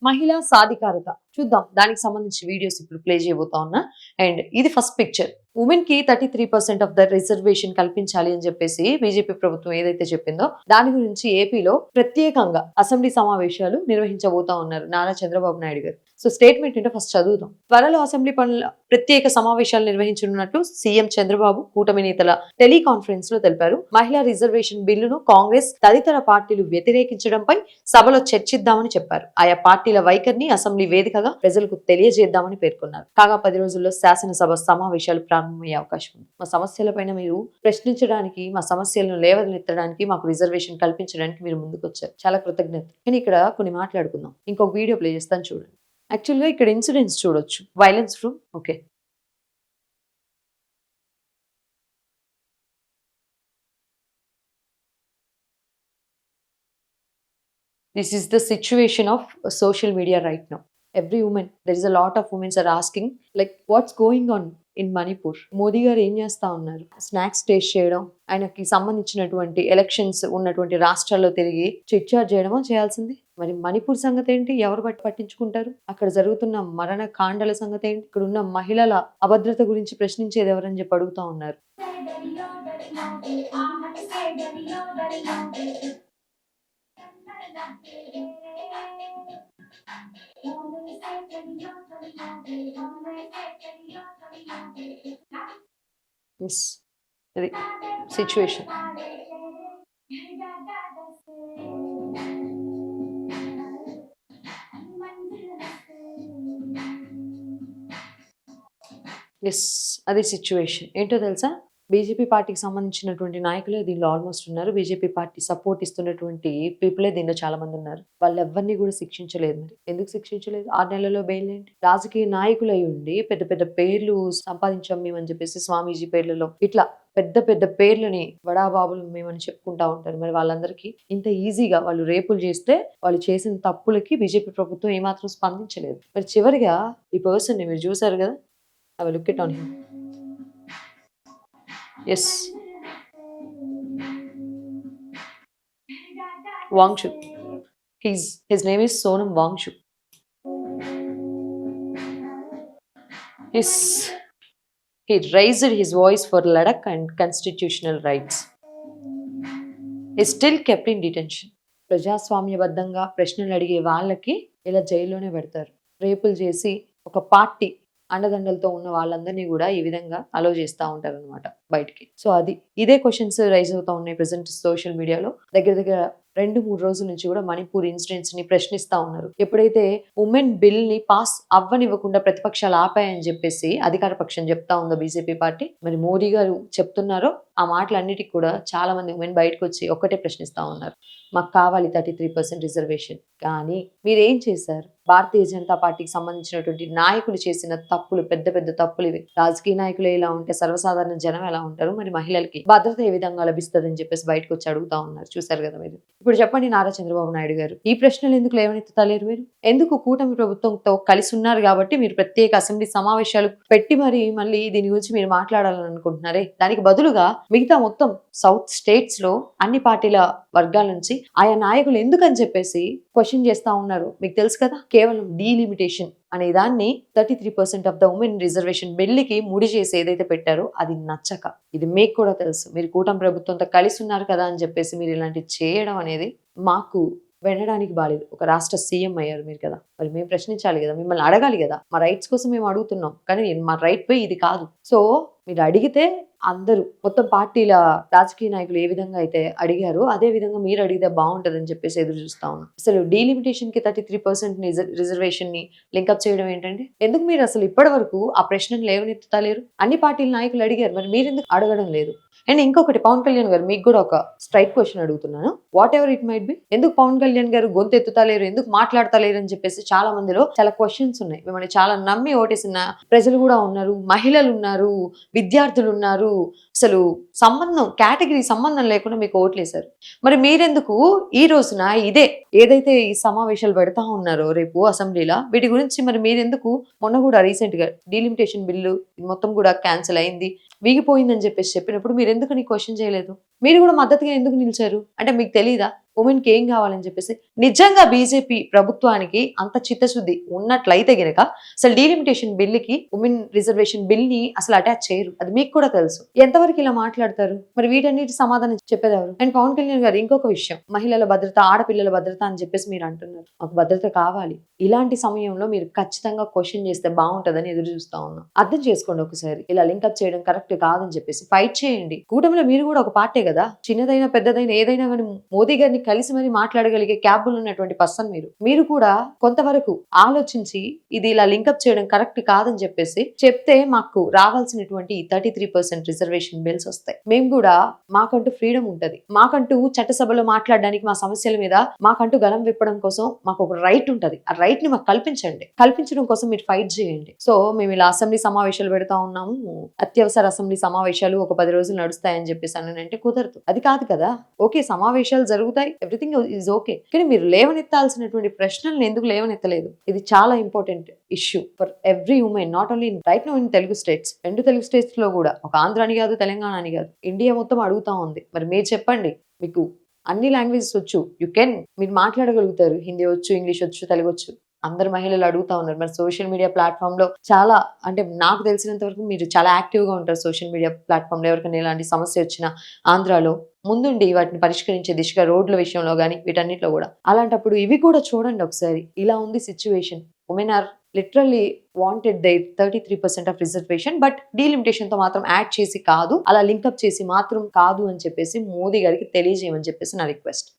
మహిళా సాధికారత చూద్దాం. దానికి సంబంధించి వీడియోస్ ఇప్పుడు ప్లే చేయబోతా ఉన్నా. అండ్ ఇది ఫస్ట్ పిక్చర్. ఉమెన్ కి 33% ఆఫ్ ద రిజర్వేషన్ కల్పించాలి అని చెప్పేసి బీజేపీ ప్రభుత్వం ఏదైతే చెప్పిందో దాని గురించి ఏపీలో ప్రత్యేకంగా అసెంబ్లీ సమావేశాలు నిర్వహించబోతా ఉన్నారు నారా చంద్రబాబు నాయుడు గారు. సో స్టేట్మెంట్ ఏంటో ఫస్ట్ చదువుదాం. త్వరలో అసెంబ్లీ పనుల ప్రత్యేక సమావేశాలు నిర్వహించనున్నట్టు సీఎం చంద్రబాబు కూటమి నేతల టెలికాన్ఫరెన్స్ లో తెలిపారు. మహిళా రిజర్వేషన్ బిల్లును కాంగ్రెస్ తదితర పార్టీలు వ్యతిరేకించడంపై సభలో చర్చిద్దామని చెప్పారు. ఆయా పార్టీల వైఖరిని అసెంబ్లీ వేదికగా ప్రజలకు తెలియజేద్దామని పేర్కొన్నారు. కాగా 10 రోజుల్లో శాసనసభ సమావేశాలు ప్రారంభమయ్యే అవకాశం ఉంది. మా సమస్యలపైన మీరు ప్రశ్నించడానికి, మా సమస్యలను లేవనెత్తడానికి, మాకు రిజర్వేషన్ కల్పించడానికి మీరు ముందుకొచ్చారు. చాలా కృతజ్ఞత. కానీ ఇక్కడ కొన్ని మాట్లాడుకుందాం. ఇంకొక వీడియో ప్లే చేస్తాను చూడండి. యాక్చువల్గా ఇక్కడ ఇన్సిడెంట్స్ చూడొచ్చు. Violence room. Okay, this is the situation of social media right now. Every woman, there is a lot of women are asking like what's going on in Manipur. Modi గారు ఏం చేస్తా ఉన్నారు? Snacks taste చేయడం, ఆయనకి సంబంధించినటువంటి elections ఉన్నటువంటి రాష్ట్రాల్లో తిరిగి చిట్చాట్ చేయడమో చేయాల్సింది. మరి మణిపూర్ సంగతి ఏంటి? ఎవరు పట్టించుకుంటారు? అక్కడ జరుగుతున్న మరణ కాండల సంగతి ఏంటి? ఇక్కడ ఉన్న మహిళల అభద్రత గురించి ప్రశ్నించేది ఎవరని చెప్పి అడుగుతా ఉన్నారు. Yes, the situation. Yes, అది సిచ్యువేషన్ ఏంటో తెలుసా? బీజేపీ పార్టీకి సంబంధించినటువంటి నాయకులే దీనిలో ఆల్మోస్ట్ ఉన్నారు. బీజేపీ పార్టీ సపోర్ట్ ఇస్తున్నటువంటి పీపులే దీనిలో చాలా మంది ఉన్నారు. వాళ్ళు ఎవరిని కూడా శిక్షించలేదు. మరి ఎందుకు శిక్షించలేదు? 6 నెలల్లో బెయిల్ ఏంటి? రాజకీయ నాయకులై ఉండి పెద్ద పెద్ద పేర్లు సంపాదించాం మేమని చెప్పేసి స్వామీజీ పేర్లలో ఇట్లా పెద్ద పెద్ద పేర్లని వడాబాబులు మేమని చెప్పుకుంటా ఉంటారు. మరి వాళ్ళందరికీ ఇంత ఈజీగా వాళ్ళు రేపులు చేస్తే వాళ్ళు చేసిన తప్పులకి బీజేపీ ప్రభుత్వం ఏమాత్రం స్పందించలేదు. మరి చివరిగా ఈ పర్సన్ ని మీరు చూసారు కదా. I will look it on him. Yes, Wangchuk. His name is Sonam Wangchuk. He raised his voice for Ladakh and constitutional rights. Is still kept in detention. ప్రజాస్వామ్యబద్ధంగా ప్రశ్నలు అడిగే వాళ్ళకి ఇలా జైల్లోనే పెడతారు. రేపులు చేసి ఒక పార్టీ అండదండలతో ఉన్న వాళ్ళందరినీ కూడా ఈ విధంగా అలో చేస్తూ ఉంటారు అనమాట బయటికి. సో ఇదే క్వశ్చన్స్ రైజ్ అవుతా ఉన్నాయి ప్రెసెంట్ సోషల్ మీడియాలో. దగ్గర 2-3 రోజుల నుంచి కూడా మణిపూర్ ఇన్సిడెంట్స్ ని ప్రశ్నిస్తా ఉన్నారు. ఎప్పుడైతే ఉమెన్ బిల్ ని పాస్ అవ్వనివ్వకుండా ప్రతిపక్షాలు ఆపాయని చెప్పేసి అధికార పక్షం చెప్తా ఉందో బీజేపీ పార్టీ, మరి మోడీ గారు చెప్తున్నారో ఆ మాటలన్నిటికీ కూడా చాలా మంది ఉమెన్ బయటకు వచ్చి ఒక్కటే ప్రశ్నిస్తా ఉన్నారు, మాకు కావాలి 33% రిజర్వేషన్. కానీ మీరేం చేశారు? భారతీయ జనతా పార్టీకి సంబంధించినటువంటి నాయకులు చేసిన తప్పులు, పెద్ద పెద్ద తప్పులు ఇవి. రాజకీయ నాయకులు ఎలా ఉంటే సర్వసాధారణ జనం ఎలా ఉంటారు? మరి మహిళలకి భద్రత ఏ విధంగా లభిస్తుంది అని చెప్పేసి బయటకు వచ్చి అడుగుతా ఉన్నారు. చూసారు కదా మీరు. ఇప్పుడు చెప్పండి నారా చంద్రబాబు నాయుడు గారు, ఈ ప్రశ్నలు ఎందుకు లేవనెత్తుతలేరు మీరు? ఎందుకు? కూటమి ప్రభుత్వంతో కలిసి ఉన్నారు కాబట్టి మీరు ప్రత్యేక అసెంబ్లీ సమావేశాలు పెట్టి మళ్ళీ దీని గురించి మీరు మాట్లాడాలని అనుకుంటున్నారే. దానికి బదులుగా మిగతా మొత్తం సౌత్ స్టేట్స్ లో అన్ని పార్టీల వర్గాల నుంచి ఆయా నాయకులు ఎందుకని చెప్పేసి క్వశ్చన్ చేస్తా ఉన్నారు. మీకు తెలుసు కదా, కేవలం డీలిమిటేషన్ అనే దాన్ని 33% ఆఫ్ ద ఉమెన్ రిజర్వేషన్ బిల్లుకి ముడి చేసి ఏదైతే పెట్టారో అది నచ్చక, ఇది మీకు కూడా తెలుసు, మీరు కూటమి ప్రభుత్వంతో కలిసి ఉన్నారు కదా అని చెప్పేసి మీరు ఇలాంటివి చేయడం అనేది మాకు వినడానికి బాలేదు. ఒక రాష్ట్ర సీఎం అయ్యారు మీరు కదా, మరి మేము ప్రశ్నించాలి కదా, మిమ్మల్ని అడగాలి కదా. మా రైట్స్ కోసం మేము అడుగుతున్నాం, కానీ మా రైట్ పై ఇది కాదు. సో మీరు అడిగితే అందరూ మొత్తం పార్టీల రాజకీయ నాయకులు ఏ విధంగా అయితే అడిగారో అదే విధంగా మీరు అడిగితే బాగుంటుందని చెప్పేసి ఎదురు చూస్తా ఉన్నాం. అసలు డీలిమిటేషన్ కి 33% రిజర్వేషన్ ని లింకప్ చేయడం ఏంటంటే, ఎందుకు మీరు అసలు ఇప్పటి వరకు ఆ ప్రశ్నను లేవనెత్తుతలేరు? అన్ని పార్టీల నాయకులు అడిగారు, మరి మీరు ఎందుకు అడగడం లేదు? అండ్ ఇంకొకటి, పవన్ కళ్యాణ్ గారు మీకు కూడా ఒక స్ట్రైట్ క్వశ్చన్ అడుగుతున్నాను. What ever it might be, ఎందుకు పవన్ కళ్యాణ్ గారు గొంతు ఎత్తుతలేరు, ఎందుకు మాట్లాడతలేరు అని చెప్పేసి చాలా మందిలో చాలా క్వశ్చన్స్ ఉన్నాయి. మిమ్మల్ని చాలా నమ్మి ఓటేసిన ప్రజలు కూడా ఉన్నారు, మహిళలు ఉన్నారు, విద్యార్థులు ఉన్నారు. అసలు కేటగిరీ సంబంధం లేకుండా మీకు ఓట్లేశారు. మరి మీరెందుకు ఈ రోజున ఏదైతే ఈ సమావేశాలు పెడతా ఉన్నారో రేపు అసెంబ్లీలో, వీటి గురించి మరి మీరెందుకు మొన్న కూడా రీసెంట్ గా డీలిమిటేషన్ బిల్లు మొత్తం కూడా క్యాన్సిల్ అయింది, వీగిపోయిందని చెప్పేసి చెప్పినప్పుడు మీరు ఎందుకు క్వశ్చన్ చేయలేదు? మీరు కూడా మద్దతుగా ఎందుకు నిలిచారు? అంటే మీకు తెలీదా ఉమెన్ కి ఏం కావాలని చెప్పేసి నిజంగా బీజేపీ ప్రభుత్వానికి అంత చిత్తశుద్ధి ఉన్నట్లయితే గనక అసలు డీలిమిటేషన్ బిల్లుకి ఉమెన్ రిజర్వేషన్ బిల్ ని అసలు అటాచ్ చేయరు. అది మీకు కూడా తెలుసు. ఎంతవరకు ఇలా మాట్లాడతారు? మరి వీటన్నిటి సమాధానం చెప్పేదారు. అండ్ పవన్ కళ్యాణ్ గారు ఇంకొక విషయం, మహిళల భద్రత, ఆడపిల్లల భద్రత అని చెప్పేసి మీరు అంటున్నారు. మాకు భద్రత కావాలి. ఇలాంటి సమయంలో మీరు ఖచ్చితంగా క్వశ్చన్ చేస్తే బాగుంటదని ఎదురు చూస్తా ఉన్నాం. అర్థం చేసుకోండి ఒకసారి. ఇలా లింకప్ చేయడం కరెక్ట్ కాదని చెప్పేసి ఫైట్ చేయండి. కూటమిలో మీరు కూడా ఒక పార్టీ కదా. చిన్నదైనా పెద్దదైనా ఏదైనా కానీ మోదీ గారిని కలిసి మరి మాట్లాడగలిగే క్యాబుల్ ఉన్నటువంటి పర్సన్ మీరు కూడా కొంతవరకు ఆలోచించి ఇది ఇలా లింకప్ చేయడం కరెక్ట్ కాదని చెప్పేసి చెప్తే మాకు రావాల్సినటువంటి 33% రిజర్వేషన్ బిల్స్ వస్తాయి. మేము కూడా మాకంటూ ఫ్రీడమ్ ఉంటది. మాకంటూ చట్టసభలో మాట్లాడడానికి, మా సమస్యల మీద మాకంటూ గలం విప్పడం కోసం మాకు ఒక రైట్ ఉంటది. ఆ రైట్ ని మాకు కల్పించండి. కల్పించడం కోసం మీరు ఫైట్ చేయండి. సో మేము ఇలా అసెంబ్లీ సమావేశాలు పెడతా ఉన్నాము, అత్యవసర అసెంబ్లీ సమావేశాలు ఒక 10 రోజులు నడుస్తాయని చెప్పేసి అంటే కుదరదు. అది కాదు కదా. ఓకే, సమావేశాలు జరుగుతాయి, ఎవ్రీథింగ్ ఈజ్ ఓకే. కానీ మీరు లేవనెత్తాల్సినటువంటి ప్రశ్నలను ఎందుకు లేవనెత్తలేదు? ఇది చాలా important issue for every women, not only right now in Telugu states. 2 Telugu states లో కూడా, ఒక ఆంధ్ర అని కాదు, తెలంగాణ అని కాదు, ఇండియా మొత్తం అడుగుతా ఉంది. మరి మీరు చెప్పండి, మీకు అన్ని లాంగ్వేజెస్ వచ్చు, మీరు మాట్లాడగలుగుతారు. హిందీ వచ్చు, ఇంగ్లీష్ వచ్చు, తెలుగు వచ్చు. అందరు మహిళలు అడుగుతా ఉన్నారు. మరి సోషల్ మీడియా ప్లాట్ఫామ్ లో చాలా, అంటే నాకు తెలిసినంత వరకు మీరు చాలా యాక్టివ్ గా ఉంటారు సోషల్ మీడియా ప్లాట్ఫామ్ లో. ఎవరికైనా ఇలాంటి సమస్య వచ్చినా ఆంధ్రాలో ముందుండి వాటిని పరిష్కరించే దిశగా, రోడ్ల విషయంలో కానీ వీటన్నిటిలో కూడా. అలాంటప్పుడు ఇవి కూడా చూడండి ఒకసారి. ఇలా ఉంది situation. Women are literally wanted they 33% of reservation, but delimitation తో మాత్రం యాడ్ చేసి కాదు, అలా లింకప్ చేసి మాత్రం కాదు అని చెప్పేసి మోదీ గారికి తెలియజేయమని చెప్పేసి నా రిక్వెస్ట్.